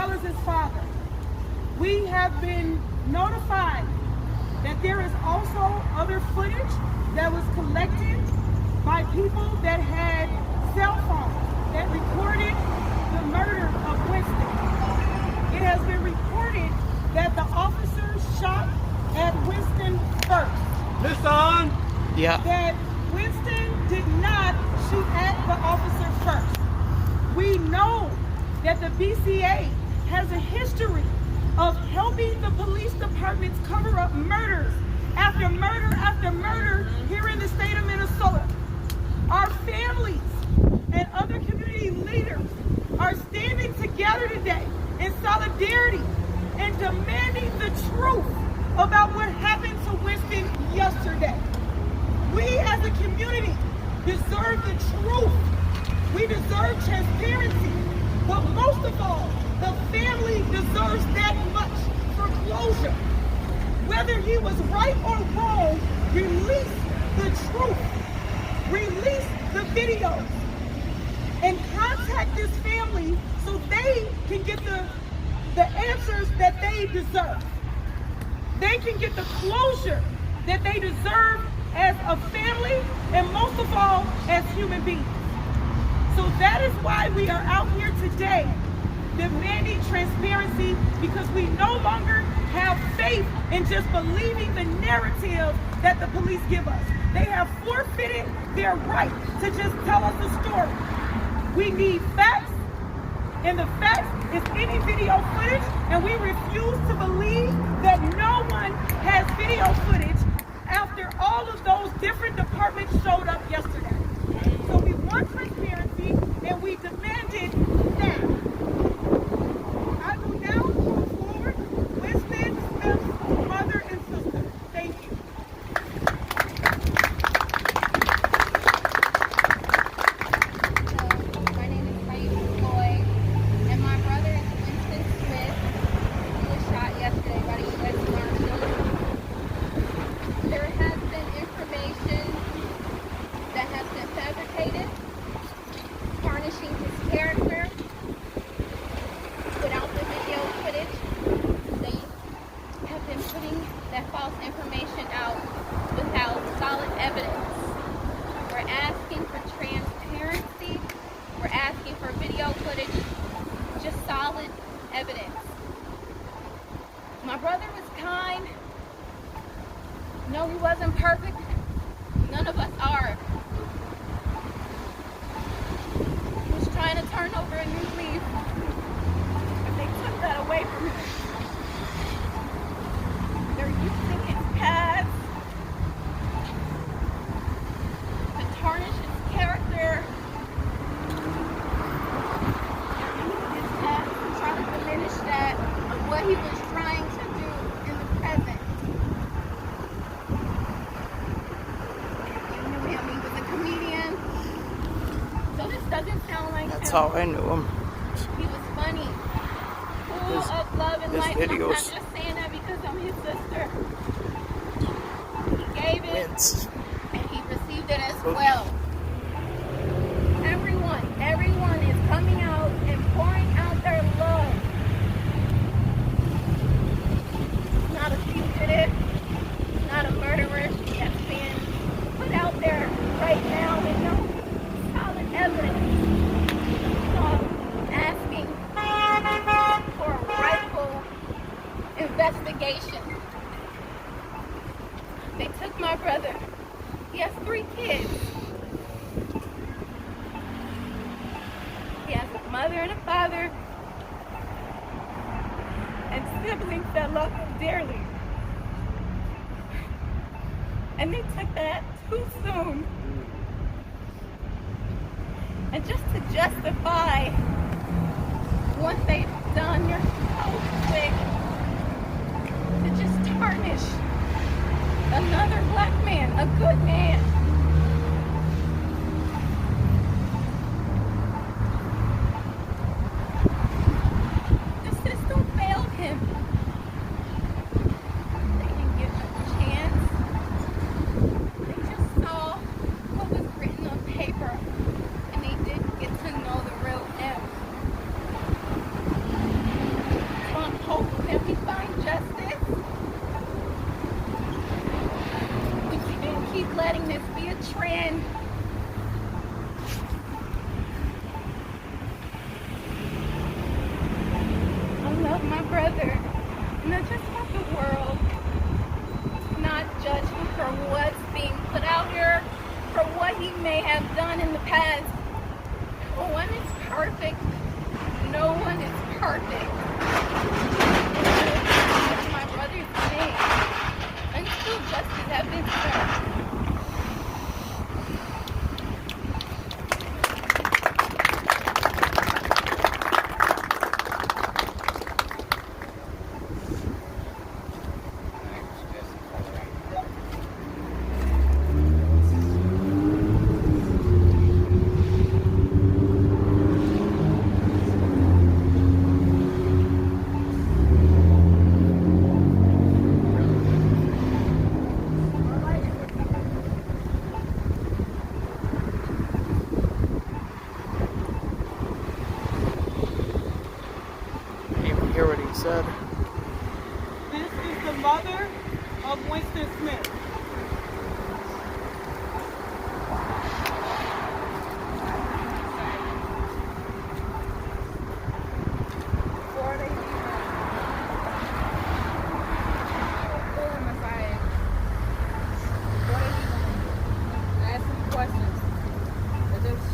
well as his father. We have been notified that there is also other footage that was collected by people that had cell phones that recorded the murder of Winston. It has been reported that the officer shot at Winston first. Listen! Yeah. That Winston did not shoot at the officer first. We know that the BCA has a history of helping the police departments cover up murders after murder here in the state of Minnesota. Our families and other community leaders are standing together today in solidarity and demanding the truth about what happened to Winston yesterday. We as a community deserve the truth. We deserve transparency. But most of all, the family deserves that much for closure. Whether he was right or wrong, release the truth. Release the videos. And contact this family so they can get the answers that they deserve. They can get the closure that they deserve as a family and most of all as human beings. So that is why we are out here today demanding transparency, because we no longer have faith in just believing the narrative that the police give us. They have forfeited their right to just tell us a story. We need facts, and the facts is any video footage, and we refuse to believe that no one has video footage after all of those different departments showed up yesterday. So we want transparency, and we demand it now. I will now call forward Winston Smith's mother and sister. Thank you. My name is Floyd, and my brother is Winston Smith. He was shot yesterday by the U.S. Marshals. There has been information that has been fabricated, tarnishing his character. Without the video footage, they have been putting that false information out without solid evidence. We're asking for transparency. We're asking for video footage, just solid evidence. My brother was kind. No, he wasn't perfect. None of us are. He was trying to turn over a new leaf, but they took that away from him. They're using his past to tarnish his character. They're using his past to try to diminish that of what he was trying to do in the present. You knew him, he was a comedian. So this doesn't sound like That's him. how I knew him. He was funny, full of love and his life. And I'm not videos. just saying that because I'm his sister. He gave it, Vince. and he received it as well. Everyone is coming out and pouring out their love. He's not a fugitive, he's not a murderer. That's being put out there right now with no solid evidence. So I'm asking for a rightful investigation. They took my brother. He has 3 kids. He has a mother and a father and siblings that love him dearly. And they took that too soon. And just to justify what they've done, they're so quick to just tarnish another black man, a good man. The system failed him. They didn't give him a chance. They just saw what was written on paper, and they didn't get to know the real him. about my brother, not just about the world, not judge him for what's being put out here, for what he may have done in the past. No one is perfect. No one is perfect. It's my brother's name. Until justice has been served. Hear what he said. This is the mother of Winston Smith.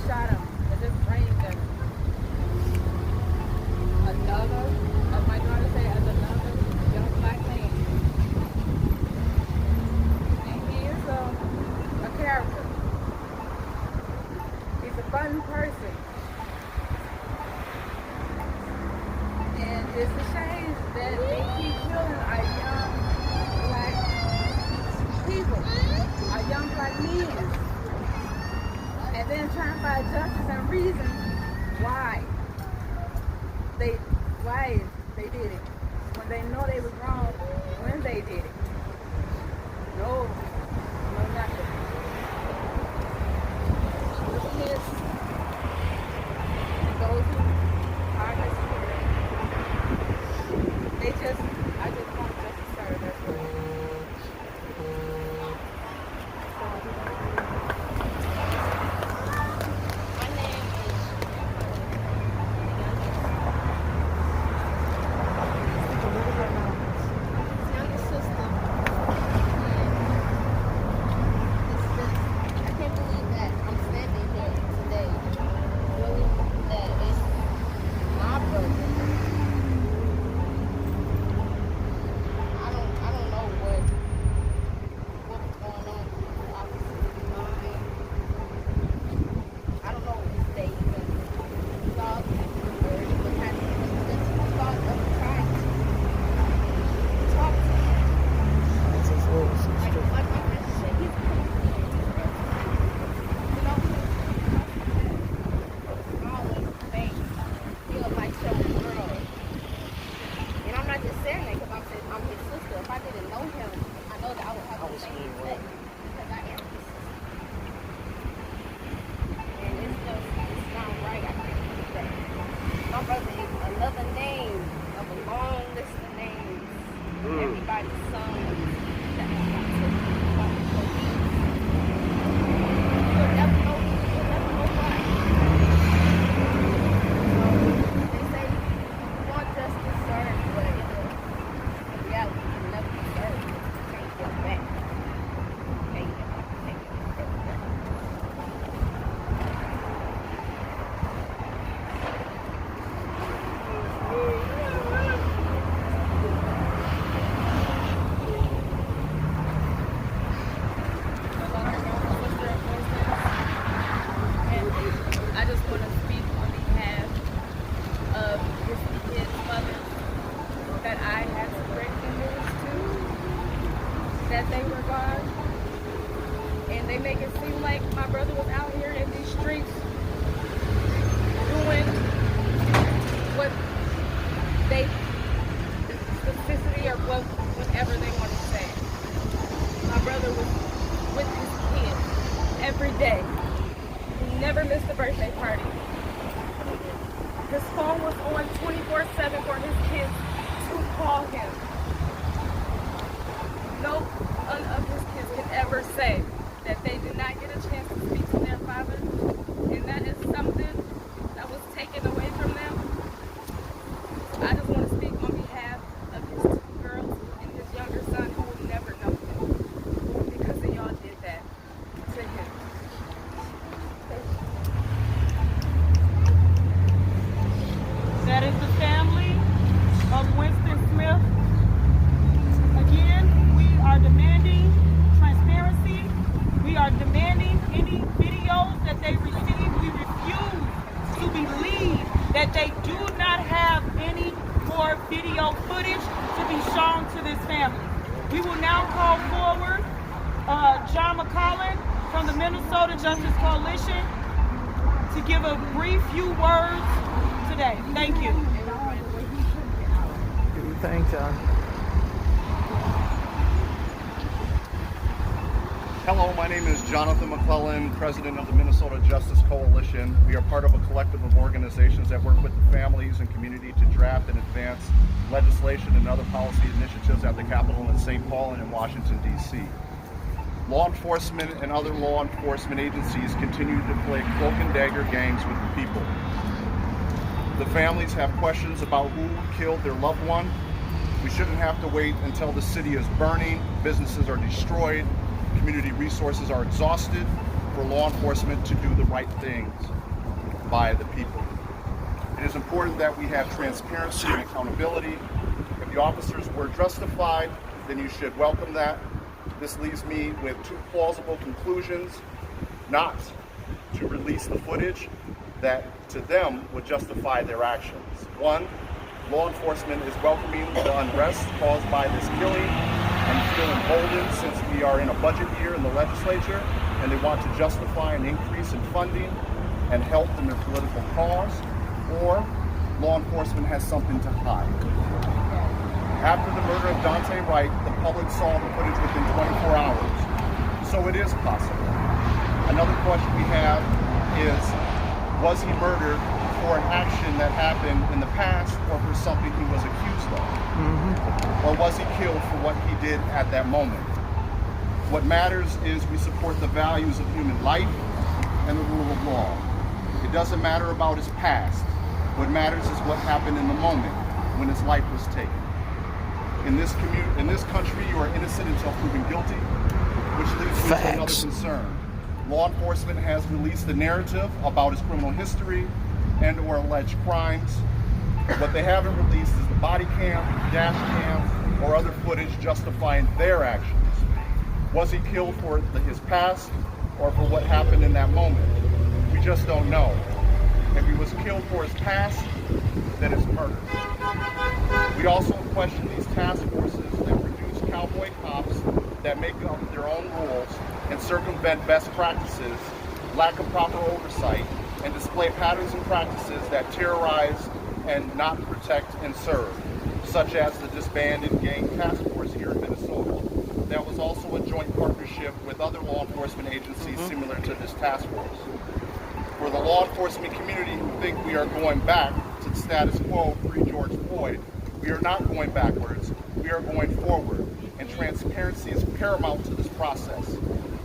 Shot him. They just framed him. Another, as my daughter say, as another young black man. And he is a character. He's a fun person. And it's a shame that they keep killing our young black people, our young black men. And then trying to find justice and reason why they did it when they know they was wrong when they did it. No nothing. The kids, those who are supporting, I just want justice served. That's what. Another name of a long list of names. Everybody's sons that got taken by the police. You'll never know why. They say you want justice served, but in reality, you can never be served. You can't get it back. You can't get it back. I just want to speak on behalf of his mother that I had to break the news to, that they were gone. And they make it seem like my brother was out here in these streets doing what they, specificity or whatever they want to say. My brother was with his kids every day. He never missed a birthday party. His phone was on 24/7 for his kids to call him. No one of his kids can ever say that they did not get a chance to speak to their father, and that is something that was taken away from them. I just want to speak on video footage to be shown to this family. We will now call forward John McCollin from the Minnesota Justice Coalition to give a brief few words today. Thank you. Thank John. Hello, my name is Jonathan McClellan, president of the Minnesota Justice Coalition. We are part of a collective of organizations that work with the families and community to draft and advance legislation and other policy initiatives at the Capitol in St. Paul and in Washington, D.C. Law enforcement and other law enforcement agencies continue to play cloak and dagger games with the people. The families have questions about who killed their loved one. We shouldn't have to wait until the city is burning, businesses are destroyed, community resources are exhausted for law enforcement to do the right things by the people. It is important that we have transparency and accountability. If the officers were justified, then you should welcome that. This leaves me with two plausible conclusions: not to release the footage that to them would justify their actions. One, law enforcement is welcoming the unrest caused by this killing and feel emboldened since we are in a budget year in the legislature and they want to justify an increase in funding and help in their political cause, or law enforcement has something to hide. After the murder of Dante Wright, the public saw the footage within 24 hours, so it is possible. Another question we have is, was he murdered for an action that happened in the past or for something he was accused of? Or was he killed for what he did at that moment? What matters is we support the values of human life and the rule of law. It doesn't matter about his past. What matters is what happened in the moment when his life was taken. In this country, you are innocent until proven guilty, which leads me to another concern. Law enforcement has released the narrative about his criminal history and or alleged crimes. What they haven't released is the body cam, dash cam, or other footage justifying their actions. Was he killed for his past or for what happened in that moment? We just don't know. If he was killed for his past, then it's murder. We also question these task forces that produce cowboy cops that make up their own rules and circumvent best practices, lack of proper oversight, and display patterns and practices that terrorize and not protect and serve, such as the disbanded gang task force here in Minnesota. That was also a joint partnership with other law enforcement agencies similar to this task force. For the law enforcement community who think we are going back to the status quo pre-George Floyd, we are not going backwards, we are going forward, and transparency is paramount to this process.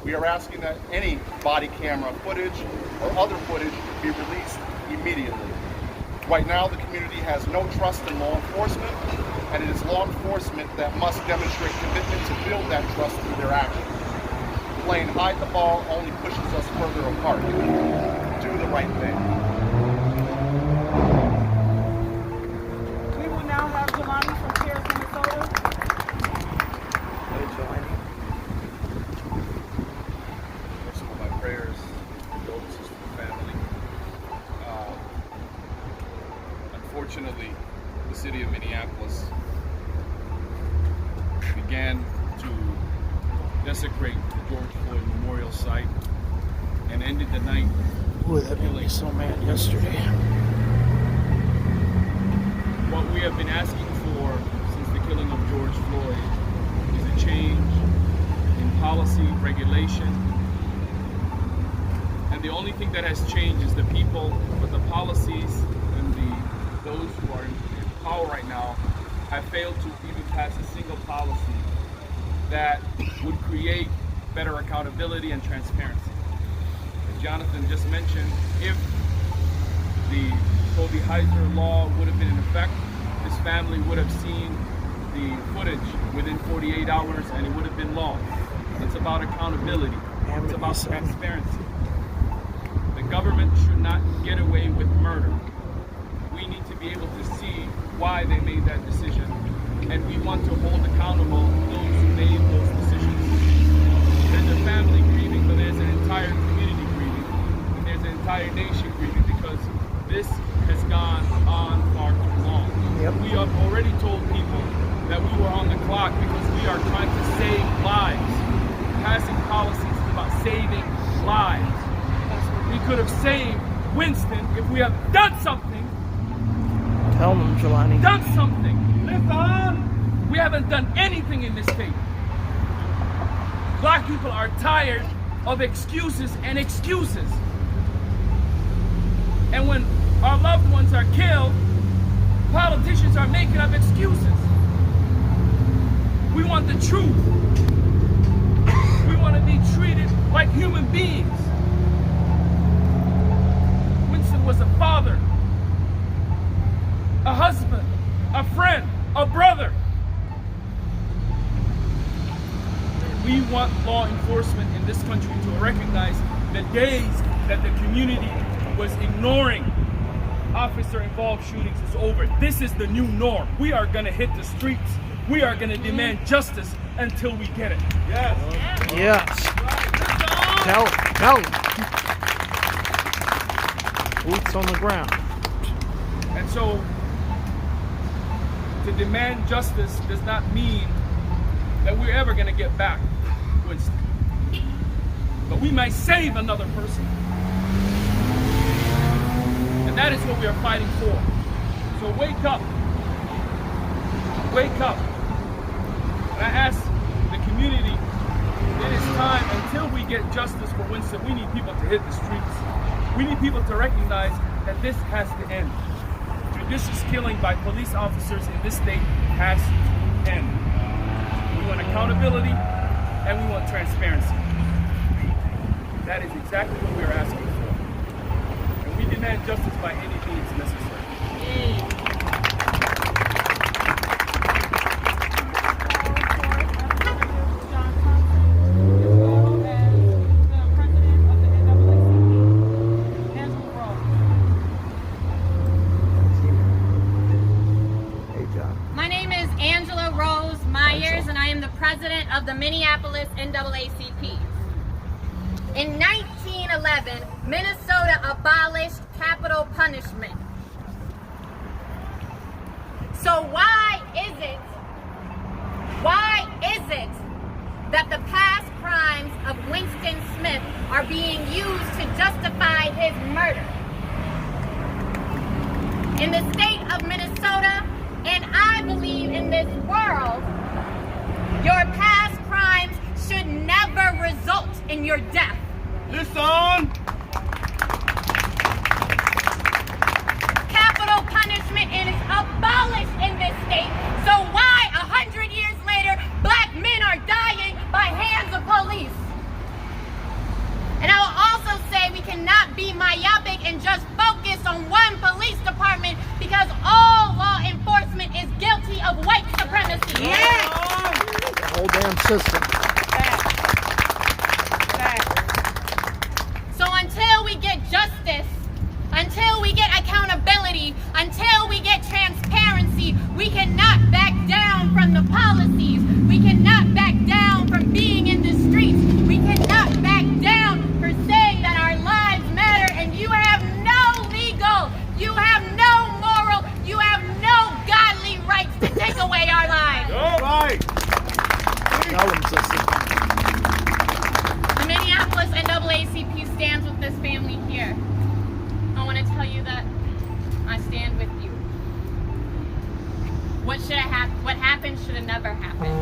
We are asking that any body camera footage or other footage be released immediately. Right now, the community has no trust in law enforcement, and it is law enforcement that must demonstrate commitment to build that trust through their actions. Playing hide the ball only pushes us further apart. Do the right thing. We will now have Jelani from Paris, Minnesota. Hey, Jelani. First of all, my prayers, condolences to the family. Unfortunately, the city of Minneapolis began to desecrate the George Floyd Memorial Site and ended the night. Boy, that made me so mad yesterday. What we have been asking for since the killing of George Floyd is a change in policy, regulation, and the only thing that has changed is the people, but the policies and those who are in power right now have failed to even pass a single policy that would create better accountability and transparency. As Jonathan just mentioned, if the Kobe Heiser law would have been in effect, his family would have seen the footage within 48 hours and it would have been law. It's about accountability. It's about transparency. The government should not get away with murder. We need to be able to see why they made that decision, and we want to hold accountable those who made those decisions. There's a family grieving, but there's an entire community grieving, and there's an entire nation grieving because this has gone on far too long. Yep. We have already told people that we were on the clock because we are trying to save lives. Passing policies is about saving lives. We could have saved Winston if we had done something. Tell them, Jelani. Done something. We haven't done anything in this state. Black people are tired of excuses and excuses. And when our loved ones are killed, politicians are making up excuses. We want the truth. We want to be treated like human beings. Winston was a father, a husband, a friend, a brother. We want law enforcement in this country to recognize the days that the community was ignoring officer-involved shootings is over. This is the new norm. We are going to hit the streets. We are going to demand justice until we get it. Yes. Yes. Tell them. Boots on the ground. And so, to demand justice does not mean that we're ever going to get back Winston. But we might save another person. And that is what we are fighting for. So wake up. Wake up. And I ask the community, it is time, until we get justice for Winston, we need people to hit the streets. We need people to recognize that this has to end. Judicious killing by police officers in this state has to end. We want accountability and we want transparency. That is exactly what we are asking for. And we demand justice by any means necessary. President of the Minneapolis NAACP. In 1911, Minnesota abolished capital punishment. So why is it that the past crimes of Winston Smith are being used to justify his murder? In the state of Minnesota, and I believe in this world, your past crimes should never result in your death. Listen! Capital punishment is abolished in this state, so why 100 years later, black men are dying by hands of police? And I will also say we cannot be myopic and just focus on one police department because all law enforcement is guilty of white supremacy. Yeah. Whole damn system. So until we get justice, until we get accountability, until we get transparency, we cannot back down from the policies. We cannot back down from being in the streets. We cannot back down for saying that our lives matter, and you have no legal, you have no moral, you have no godly rights to take away our lives. All right. Tell them, sister. The Minneapolis NAACP stands with this family here. I want to tell you that I stand with you. What happened should have never happened.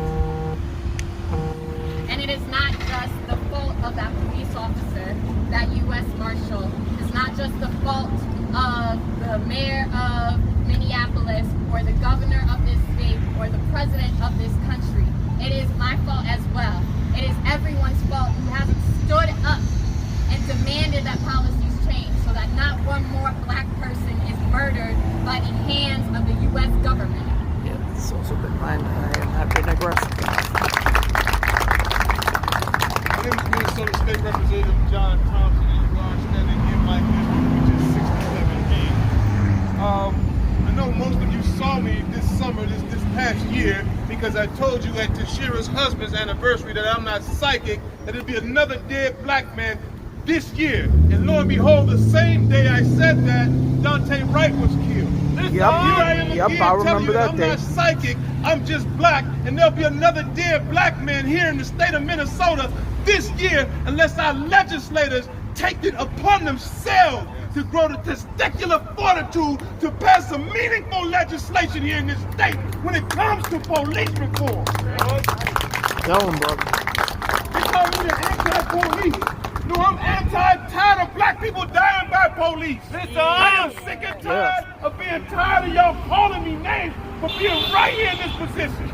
And it is not just the fault of that police officer, that U.S. Marshal. It's not just the fault of the mayor of Minneapolis or the governor of this state or the president of this country. It is my fault as well. It is everyone's fault who hasn't stood up and demanded that policies change so that not one more black person is murdered by the hands of the U.S. government. Yeah, it's also been mine. I have been aggressive. My name is Minnesota State Representative John Thompson, and you are standing in my district, which is 67A. I know most of you saw me this summer, this past year, because I told you at Tashira's husband's anniversary that I'm not psychic, that it'd be another dead black man this year. And lo and behold, the same day I said that, Dante Wright was killed. Yep, Here I am yep, again I telling remember you that I'm day. not psychic, I'm just black, and there'll be another dead black man here in the state of Minnesota this year unless our legislators take it upon themselves to grow the testicular fortitude to pass some meaningful legislation here in this state when it comes to police reform. Tell them, brother. They call me the anti-police. No, I'm tired of black people dying by police. I am sick and tired of being tired of y'all calling me names for being right here in this position.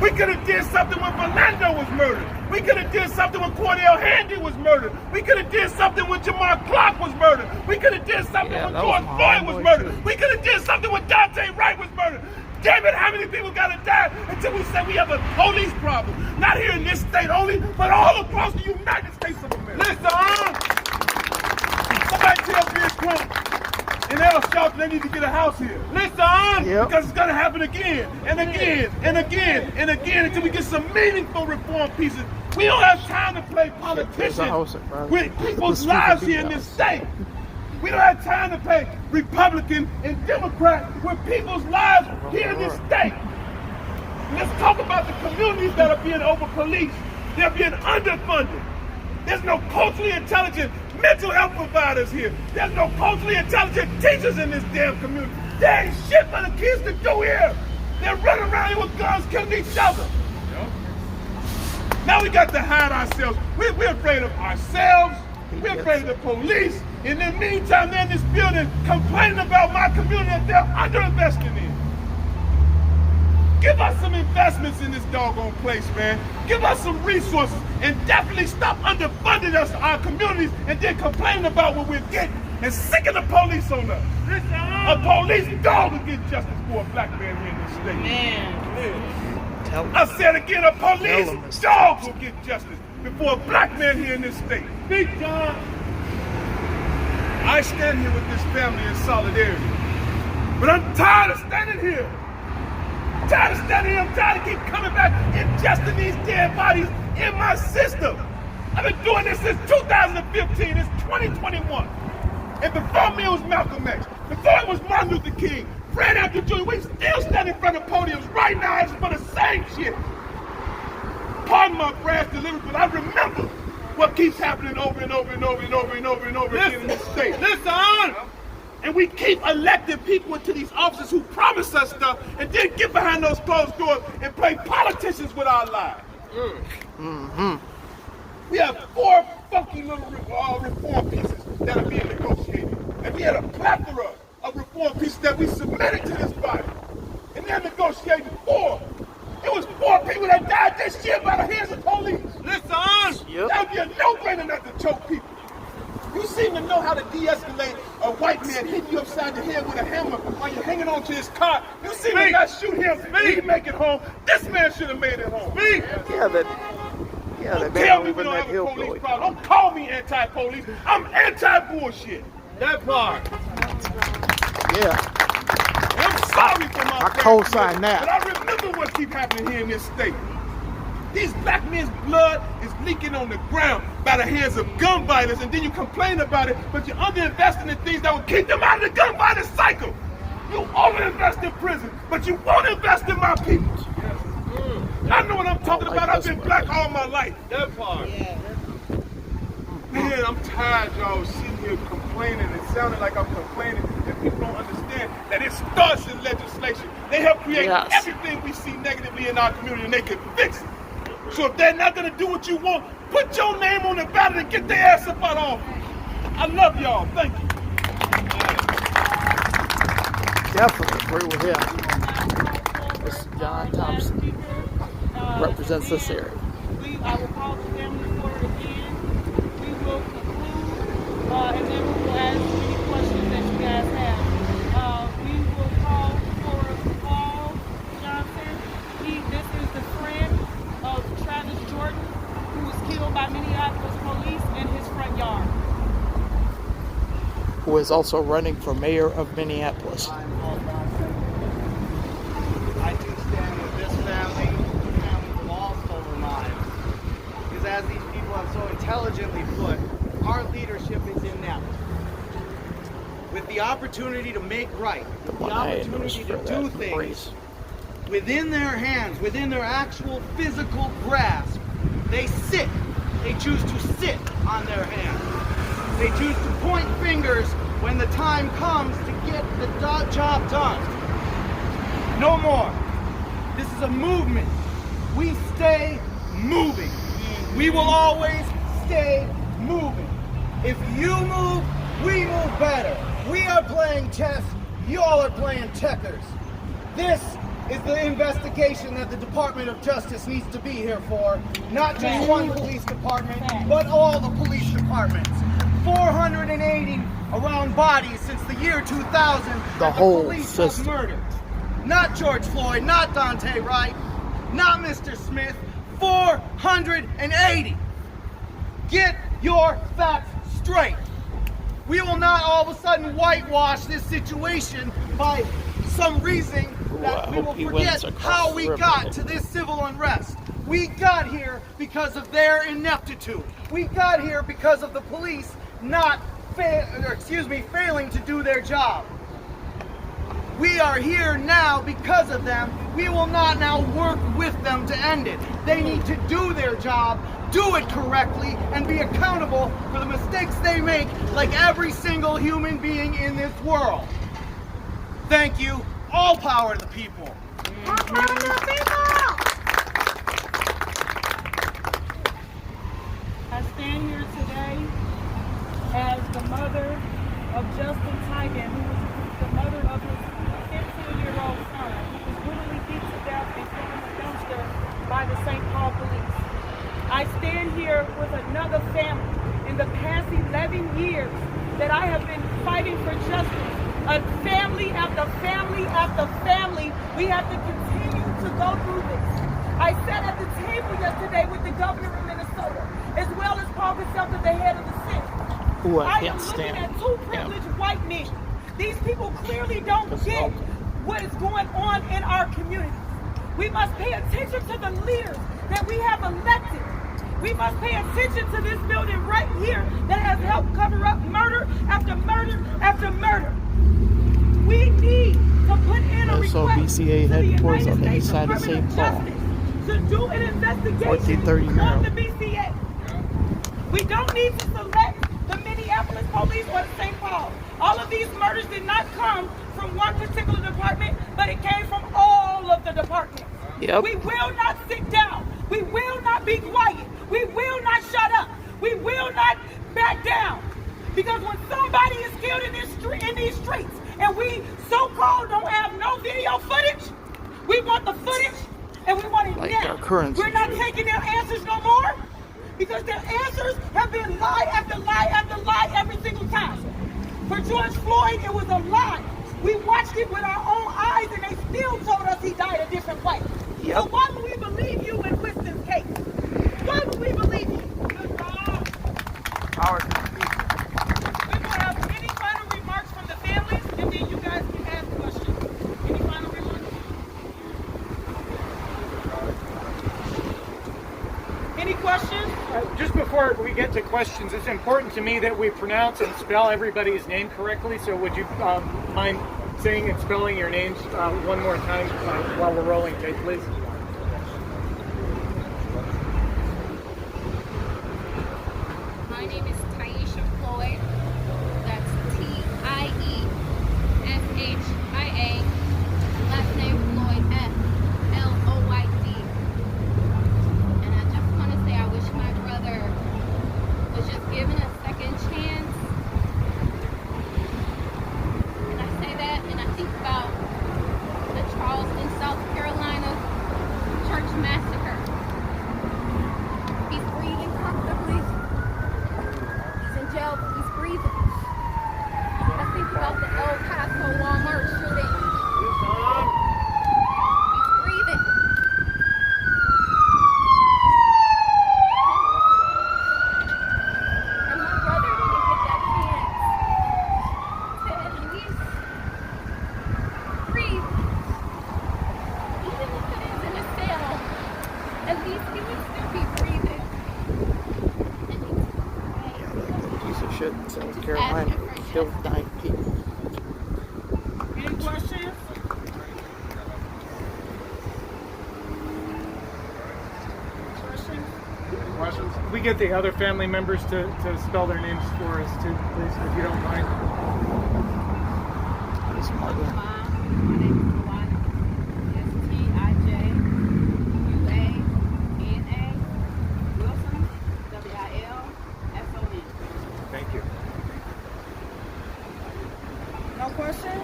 We could have did something when Philando was murdered. We could have did something when Cordell Handy was murdered. We could have did something when Jamar Clark was murdered. We could have did something when George Floyd was murdered. We could have did something when Dante Wright was murdered. Damn it, how many people gotta die until we say we have a police problem? Not here in this state only, but all across the United States of America. Listen, somebody tell Big Crump and El Sharpton they need to get a house here. Listen, because it's gonna happen again and again and again and again until we get some meaningful reform pieces. We don't have time to play politicians with people's lives here in this state. We don't have time to play Republican and Democrat with people's lives here in this state. Let's talk about the communities that are being over-policed. They're being underfunded. There's no culturally intelligent mental health providers here. There's no culturally intelligent teachers in this damn community. There ain't shit for the kids to do here. They're running around here with guns killing each other. Now we got to hide ourselves. We're afraid of ourselves. We're afraid of the police. In the meantime, they're in this building complaining about my community that they're underinvesting in. Give us some investments in this doggone place, man. Give us some resources and definitely stop underfunding us, our communities, and then complaining about what we're getting and sicking the police on us. A police dog will get justice for a black man here in this state. Man. I said again, a police dog will get justice before a black man here in this state. Big John. I stand here with this family in solidarity. But I'm tired of standing here. I'm tired of standing here. I'm tired of keep coming back ingesting these dead bodies in my system. I've been doing this since 2015. It's 2021. And before me it was Malcolm X. Before it was Martin Luther King. Fred Hampton Jr. We still stand in front of podiums right now asking for the same shit. Pardon my brash delivery, but I remember what keeps happening over and over and over and over and over and over again in this state. Listen! And we keep electing people into these offices who promise us stuff and then get behind those closed doors and play politicians with our lives. We have 4 funky little reform pieces that are being negotiated. And we had a plethora of reform pieces that we submitted to this body. And they're negotiating 4. It was 4 people that died this year by the hands of police. Listen, that would be a no-brainer not to choke people. You seem to know how to de-escalate a white man hitting you upside the head with a hammer while you're hanging on to his car. You seem to not shoot him. He make it home. This man should have made it home. Don't tell me we don't have a police problem. Don't call me anti-police. I'm anti-bullshit. That part. I'm sorry for my I co-sign that. But I remember what keeps happening here in this state. These black men's blood is leaking on the ground by the hands of gun violence, and then you complain about it, but you're underinvesting in things that will keep them out of the gun violence cycle. You overinvest in prison, but you won't invest in my people. I know what I'm talking about. I've been black all my life. That part. Man, I'm tired, y'all, sitting here complaining and sounding like I'm complaining, and people don't understand that it starts in legislation. They help create everything we see negatively in our community, and they can fix it. So if they're not going to do what you want, put your name on the ballot and get their ass up out of office. I love y'all. Thank you. Definitely agree with him. Mr. John Thompson represents this area. I will call the family for it again. We will conclude, and then we will ask any questions that you guys have. We will call for Paul Johnson. This is the friend of Travis Jordan, who was killed by Minneapolis police in his front yard. Who is also running for mayor of Minneapolis. I'm Paul Johnson. I too stand with this family, the families of all stolen lives. Because as these people have so intelligently put, our opportunity to make right, The the biennials opportunity for to do that things race. within their hands, within their actual physical grasp, they sit. They choose to sit on their hands. They choose to point fingers when the time comes to get the job done. No more. This is a movement. We stay moving. We will always stay moving. If you move, we move better. We are playing chess. Y'all are playing checkers. This is the investigation that the Department of Justice needs to be here for. Not just one police department, but all the police departments. 480 around bodies since the year 2000 that whole police system. have murdered. Not George Floyd, not Dante Wright, not Mr. Smith. 480. Get your facts straight. We will not all of a sudden whitewash this situation by some reason that I we hope will he wins forget across how the we river. got to this civil unrest. We got here because of their ineptitude. We got here because of the police failing to do their job. We are here now because of them. We will not now work with them to end it. They need to do their job, do it correctly, and be accountable for the mistakes they make, like every single human being in this world. Thank you. All power to the people. All power to the people! I stand here today as the mother of Justin Tigan, who was the mother of his 15-year-old son, who was brutally beat to death and thrown in a dumpster by the St. Paul police. I stand here with another family. In the past 11 years that I have been fighting for justice, a family after family after family, we have to continue to go through this. I sat at the table yesterday with the governor of Minnesota, as well as Paul Caselka, the head of the Senate. Ooh, I am can't looking stand at two privileged him. white men. These people clearly don't get what is going on in our communities. We must pay attention to the leaders that we have elected. We must pay attention to this building right here that has helped cover up murder after murder after murder. We need to put in a Also, request BCA to the headquarters United on the States east side of Department St. Paul. Justice to do an investigation 1430 on Maryland. the BCA. We don't need to select the Minneapolis police or the St. Paul. All of these murders did not come from one particular department, but it came from all of the departments. Yep. We will not sit down. We will not be quiet. We will not shut up. We will not back down. Because when somebody is killed in these streets, and we so-called don't have no video footage, we want the footage, and we want it Like now. our currency. We're not taking their answers no more, because their answers have been lie after lie after lie every single time. For George Floyd, it was a lie. We watched it with our own eyes, and they still told us he died a different way. Yep. So why would we believe you in Winston's case? Why would we believe you? Good God. Power. We will have any final remarks from the families, and then you guys can ask questions. Any final remarks? Any questions? Just before we get to questions, it's important to me that we pronounce and spell everybody's name correctly. So would you mind saying and spelling your names one more time while we're rolling tape, please? My name is Taisha Floyd. That's Tieshia. Last name Floyd, Floyd. And I just want to say I wish my brother was just given a second chance. And I say that and I think about the Charleston, South Carolina church massacre. He's breathing comfortably. He's in jail, but he's breathing. I think about the El Paso Walmart shooting. He's breathing. And my brother didn't get that chance to at least breathe. Even if it is in a cell, at least he would still be breathing. And he's Yeah, that piece of shit in South Carolina killed 9 people. we get the other family members to spell their names for us too, please, if you don't mind. His mother. My name is Tawana. S-T-I-J-U-A-N-A. Wilson, W-I-L-S-O-N. Thank you. No questions?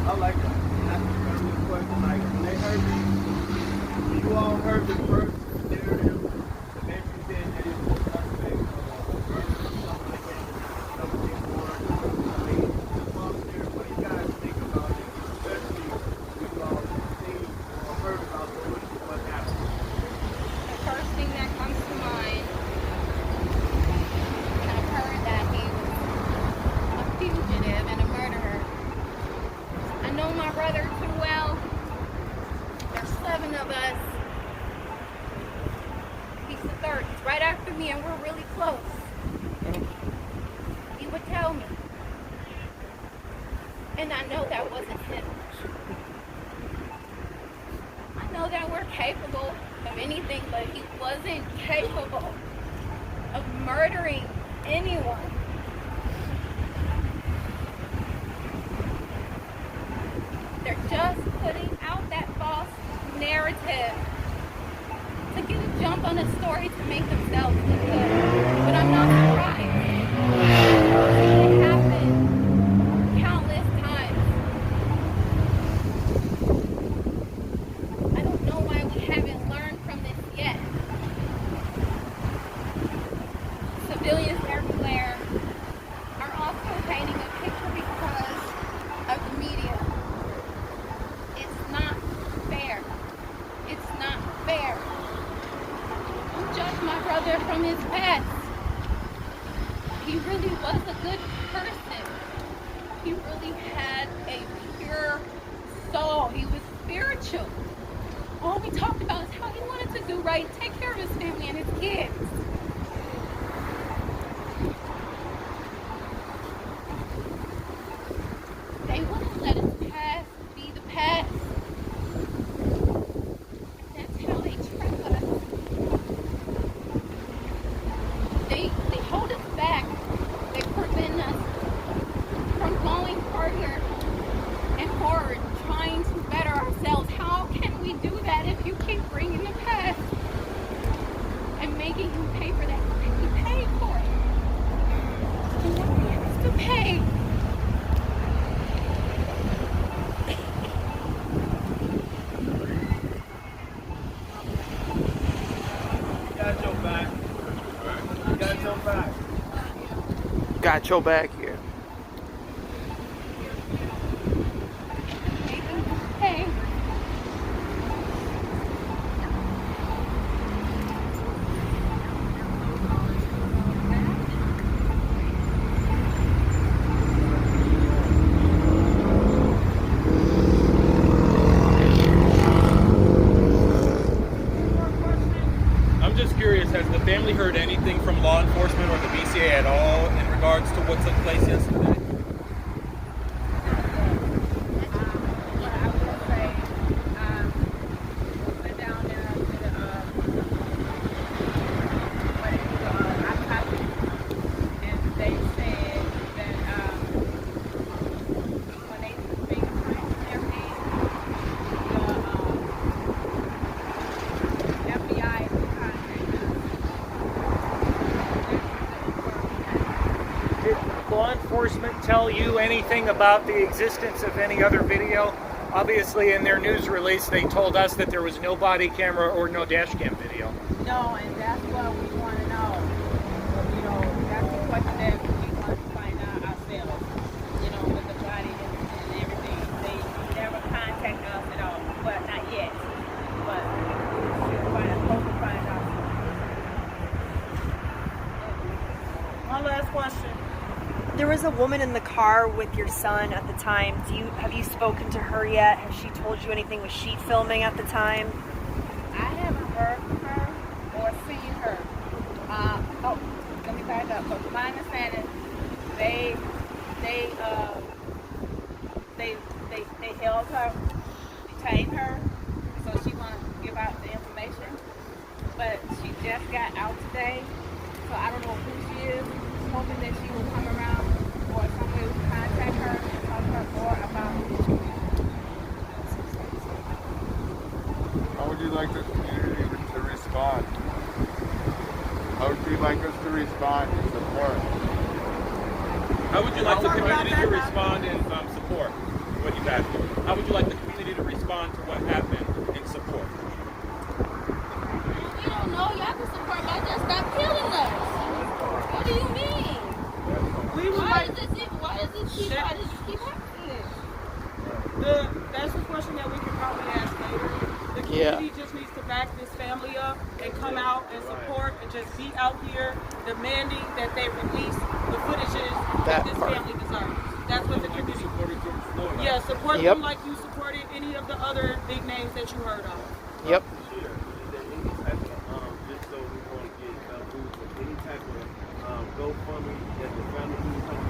I like that. That's a good question. Like, when they heard me, you all heard the first narrative, the nephew said that it was suspect or murder or something like that. Something more. I mean, the mom there, what do you guys think about it? Especially when you all seen or heard about what happened. The first thing that comes to mind when I heard that he was a fugitive and a murderer. I know my brother too well. There's 7 of us. He's the 3rd. He's right after me and we're really close. He would tell me. And I know that wasn't him. I know that we're capable of anything, but he wasn't capable of murdering anyone. They're just putting out that false narrative to get a jump on a story to make themselves look good. But I'm not surprised. It happened countless times. I don't know why we haven't learned from this yet. Civilians everywhere are also painting a picture because of the media. It's not fair. It's not fair. Don't judge my brother from his past. He really was a good person. He really had a pure soul. He was spiritual. All we talked about is how he wanted to do right, take care of his family and his kids. They wouldn't let his past be the past. That's how they trap us. They hold us back. They prevent us from going further and forward, trying to better ourselves. How can we do that if you keep bringing the past and making him pay for that? He paid for it. And now he has to pay. Got your back. Got your back. Got your back here. Making him pay. I'm just curious, has the family heard anything from law enforcement or the BCA at all in regards to what took place yesterday? What I will say, went down there to the, autopsy, and they said that, when they took fingerprints and everything, the, FBI contacted us. Did law enforcement tell you anything about the existence of any other video? Obviously, in their news release, they told us that there was no body camera or no dash cam video. No, and that's what we want to know. You know, that's the question that we want to find out ourselves. You know, with the body and everything. They never contact us at all. Well, not yet. But we're supposed to find out. One last question. There was a woman in the car with your son at the time. Have you spoken to her yet? Has she told you anything? Was she filming at the time? I haven't heard from her or seen her. Let me back up. So my understanding, they held her, detained her, so she wanted give out the information, but she just got out today, so I don't know who she is. Hoping that she will come around or someone will contact her and talk to her more about the issue. How would you like the community to respond? How would you like us to respond and support? How would you like the community to respond and support what you've asked? How would you like the community to respond to what happened and support? You don't know. Y'all can support by just stop killing us. What do you mean? Why does this keep happening? That's a question that we can probably ask later. The community just needs to back this family up and come out and support and just be out here demanding that they release the footages that this family deserves. That's what the community supported. Yeah, support them like you supported any of the other big names that you heard of. Yep. Just so we want to get food for any type of GoFundMe that the family can support.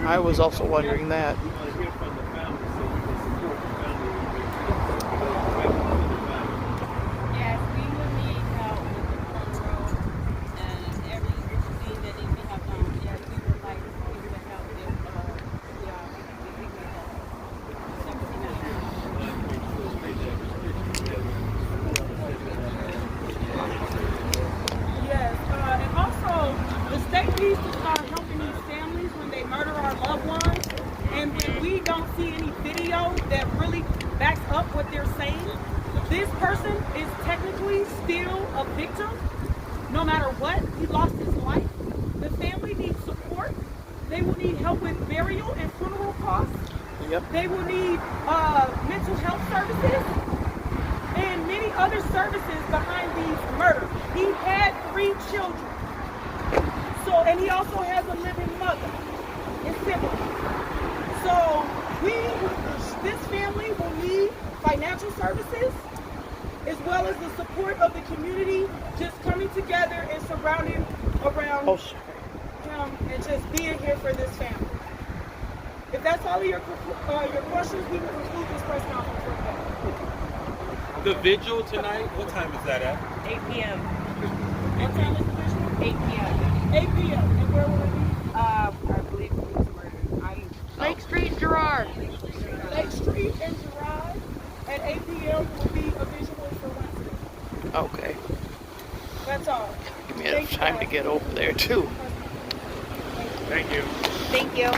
I was also wondering that. We want to hear from the family so we can support the family and go back to the family. Yes, we would need help with the funeral and everything that needs to be done. Yes, we would like people to help if we are people Yes, and also the state needs to start helping these families when they murder our loved ones, and when we don't see any video that really backs up what they're saying. This person is technically still a victim, no matter what. He lost his life. The family needs support. They will need help with burial and funeral costs. Yep. They will need mental health services and many other services behind these murders. He had 3 children. So, and he also has a living mother and siblings. So this family will need financial services as well as the support of the community just coming together and surrounding around him and just being here for this family. If that's all of your questions, we will conclude this press conference for today. The vigil tonight, what time is that at? 8 p.m. What time is the vigil? 8 p.m. 8 p.m. And where will it be? I believe it was murdered. Lake Street, Girard. Lake Street and Girard at 8 p.m. will be a visual for Winston. Okay. That's all. Give me enough time to get over there too. Thank you. Thank you.